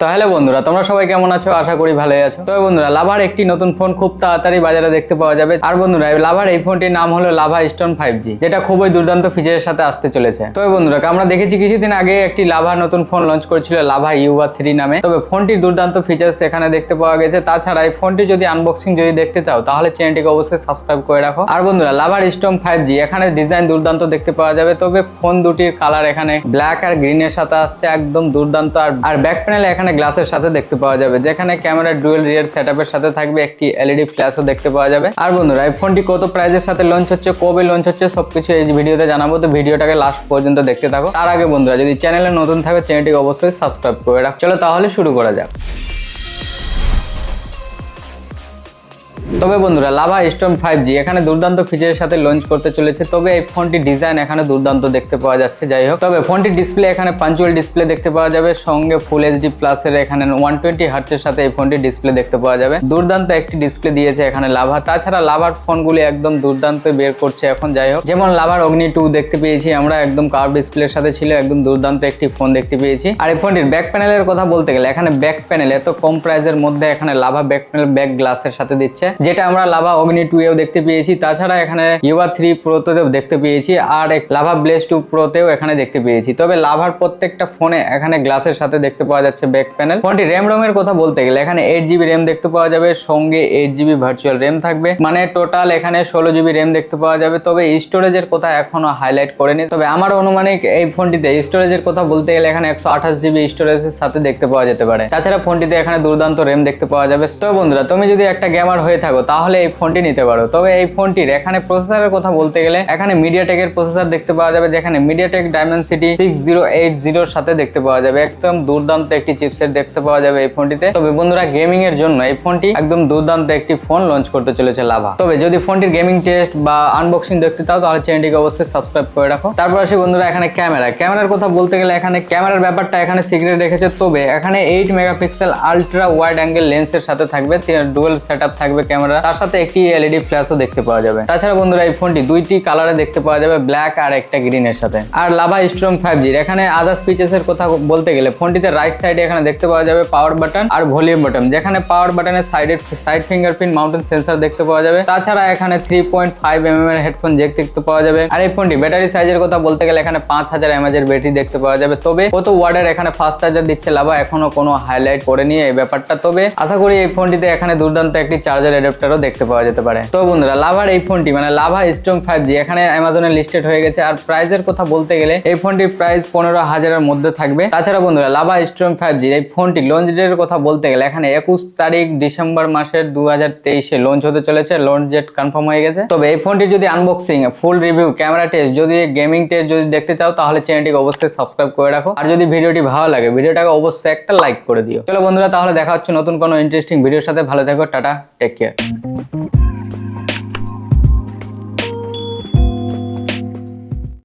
তো হ্যালো বন্ধুরা, তোমরা সবাই কেমন আছো? আশা করি ভালোই আছো। তো বন্ধুরা, লাভার একটি নতুন ফোন খুব তাড়াতাড়ি বাজারে দেখতে পাওয়া যাবে। আর বন্ধুরা, লাভার এই ফোনটির নাম হলো লাভা স্টোন 5G, যেটা খুবই দুর্দান্ত ফিচারের সাথে আসতে চলেছে। তো বন্ধুরা, আমরা দেখেছি কিছুদিন আগে একটি লাভা নতুন ফোন লঞ্চ করেছিল লাভা ইউভা 3 নামে। তবে ফোনটির দুর্দান্ত ফিচার্স এখানে দেখতে পাওয়া গেছে। তাছাড়া এই ফোনটি যদি আনবক্সিং যদি দেখতে চাও তাহলে চ্যানেলটিকে অবশ্যই সাবস্ক্রাইব করে রাখো। আর বন্ধুরা, লাভার স্টোন 5G এখানে ডিজাইন দুর্দান্ত দেখতে পাওয়া যাবে। তবে ফোন দুটির কালার এখানে ব্ল্যাক আর গ্রিনের সাথে আসছে, একদম দুর্দান্ত। আর ব্যাক প্যানেল এখানে গ্লাসের সাথে দেখতে পাওয়া যাবে, যেখানে ক্যামেরা ডুয়েল রিয়ার সেটআপের সাথে থাকবে, একটি এলইডি ফ্ল্যাশও দেখতে পাওয়া যাবে। আর বন্ধুরা, এই ফোনটি কত প্রাইসের সাথে লঞ্চ হচ্ছে, কবে লঞ্চ হচ্ছে, সবকিছু এই ভিডিওতে জানাবো। তো ভিডিওটাকে লাস্ট পর্যন্ত দেখতে থাকো। তার আগে বন্ধুরা, যদি চ্যানেলে নতুন থাকে চ্যানেলটিকে অবশ্যই সাবস্ক্রাইব করে রাখো। চলো তাহলে শুরু করা যাক। তবে বন্ধুরা, লাভা স্টোন 5G এখানে দুর্দান্ত ফিচারের সাথে লঞ্চ করতে চলেছে। তবে এই ফোনটির ডিজাইন এখানে দুর্দান্ত দেখতে পাওয়া যাচ্ছে। যাই হোক, তবে ফোনটির ডিসপ্লে এখানে পাঞ্চুয়াল ডিসপ্লে দেখতে পাওয়া যাবে, সঙ্গে ফুল এইচডি প্লাস এর এখানে 120 হার্টজের সাথে এই ফোনটির ডিসপ্লে দেখতে পাওয়া যাবে। দুর্দান্ত একটি ডিসপ্লে দিয়েছে এখানে লাভা। তাছাড়া লাভার ফোনগুলি একদম দুর্দান্ত বের করছে এখন। যাই হোক, যেমন লাভার অগ্নি 2 দেখতে পেয়েছি আমরা, একদম কার্ভ ডিসপ্লের সাথে ছিল, একদম দুর্দান্ত একটি ফোন দেখতে পেয়েছি। আর এই ফোনটির ব্যাক প্যানেলের কথা বলতে গেলে, এখানে ব্যাক প্যানেল এত কম প্রাইসের মধ্যে এখানে লাভা ব্যাক প্যানেল ব্যাক গ্লাসের সাথে দিচ্ছে, যেটা আমরা লাভা অগ্নি 2 এও দেখতে পেয়েছি। তাছাড়া এখানে ইউভা 3 প্রোতেও দেখতে পেয়েছি, আর লাভা ব্লেজ 2 প্রোতেও এখানে দেখতে পেয়েছি। তবে লাভার প্রত্যেকটা ফোনে এখানে গ্লাসের সাথে দেখতে পাওয়া যাচ্ছে ব্যাক প্যানেল। ফোনটি রোমের কথা বলতে গেলে এখানে 8GB র্যাম দেখতে পাওয়া যাবে, সঙ্গে 8GB ভার্চুয়াল র্যাম থাকবে, মানে টোটাল এখানে 16GB র্যাম দেখতে পাওয়া যাবে। তবে স্টোরেজের কথা এখনো হাইলাইট করেনি। তবে আমার অনুমানিক এই ফোনটিতে স্টোরেজের কথা বলতে গেলে এখানে 128GB স্টোরেজের সাথে দেখতে পাওয়া যেতে পারে। তাছাড়া ফোনটিতে এখানে দুর্দান্ত র্যাম দেখতে পাওয়া যাবে। তো বন্ধুরা, তুমি যদি একটা গেমার হয়ে থাকো তাহলে এই ফোনটি নিতে পারো। তবে এই ফোনটির এখানে প্রসেসরের কথা বলতে গেলে এখানে মিডিয়াটেকের প্রসেসর দেখতে পাওয়া যাবে, যেখানে মিডিয়াটেক ডাইমেনসিটি 6080 এর সাথে দেখতে পাওয়া যাবে। একদম দুর্দান্ত একটি চিপসেট দেখতে পাওয়া যাবে এই ফোনটিতে। তবে বন্ধুরা, গেমিং এর জন্য এই ফোনটি একদম দুর্দান্ত একটি ফোন লঞ্চ করতে চলেছে লাভা। তবে যদি ফোনটির গেমিং টেস্ট বা আনবক্সিং দেখতে চাও তাহলে চ্যানেলটিকে অবশ্যই সাবস্ক্রাইব করে রাখো। তারপর আসি বন্ধুরা, এখানে ক্যামেরার কথা বলতে গেলে এখানে ক্যামেরার ব্যাপারটা এখানে সিক্রেট রেখেছে। তবে এখানে 8 মেগাপিক্সেল আলট্রা ওয়াইড অ্যাঙ্গেল লেন্সের সাথে থাকবে, ডুয়াল সেটআপ থাকবে ক্যামেরা, তার সাথে একটি এলইডি ফ্ল্যাশও দেখতে পাওয়া যাবে। তাছাড়া বন্ধুরা, এই ফোনটি দুইটি কালারে দেখতে পাওয়া যাবে, ব্ল্যাক আর একটা গ্রিনের সাথে। আর লাভা স্টোন 5G এখানে আদার্স ফিচার্স এর কথা বলতে গেলে ফোনটিতে রাইট সাইডে এখানে দেখতে পাওয়া যাবে পাওয়ার বাটন আর ভলিউম বাটন, যেখানে পাওয়ার বাটনের সাইড ফিঙ্গারপ্রিন্ট মাউন্টেন সেন্সর দেখতে পাওয়া যাবে। তাছাড়া এখানে 3.5mm এর হেডফোন জ্যাক দেখতে পাওয়া যাবে। আর এই ফোনটি ব্যাটারি সাইজের কথা বলতে গেলে এখানে 5000 mAh এর ব্যাটারি দেখতে পাওয়া যাবে। তবে কত ওয়াটের এখানে ফাস্ট চার্জার দিচ্ছে লাভা এখনো কোনো হাইলাইট করেনি এই ব্যাপারটা। তবে আশা করি এই ফোনটিতে এখানে দুর্দান্ত একটি চার্জার অ্যাডাপ্টারও দেখতে পাওয়া যেতে পারে। তো বন্ধুরা, লাভার এই ফোনটি মানে লাভা স্টোন 5G এখানে অ্যামাজনে লিস্টেড হয়ে গেছে। আর প্রাইসের কথা বলতে গেলে এই ফোনটির প্রাইস 15,000 এর মধ্যে থাকবে। তাছাড়া বন্ধুরা, লাভা স্টোন 5G এই ফোনটি লঞ্চ ডেটের কথা বলতে গেলে এখানে 21 তারিখ ডিসেম্বর মাসের 2023 লঞ্চ হতে চলেছে। লঞ্চ ডেট কনফার্ম হয়ে গেছে। তবে এই ফোনটির যদি আনবক্সিং, ফুল রিভিউ, ক্যামেরা টেস্ট, যদি গেমিং টেস্ট যদি দেখতে চাও তাহলে চ্যানেলটিকে অবশ্যই সাবস্ক্রাইব করে রাখো। আর যদি ভিডিওটি ভালো লাগে ভিডিওটাকে অবশ্যই একটা লাইক করে দিও। চলো বন্ধুরা, তাহলে দেখা হচ্ছে নতুন কোনো ইন্টারেস্টিং ভিডিওর সাথে। ভালো থেকো, টাটা, টেক কেয়ার।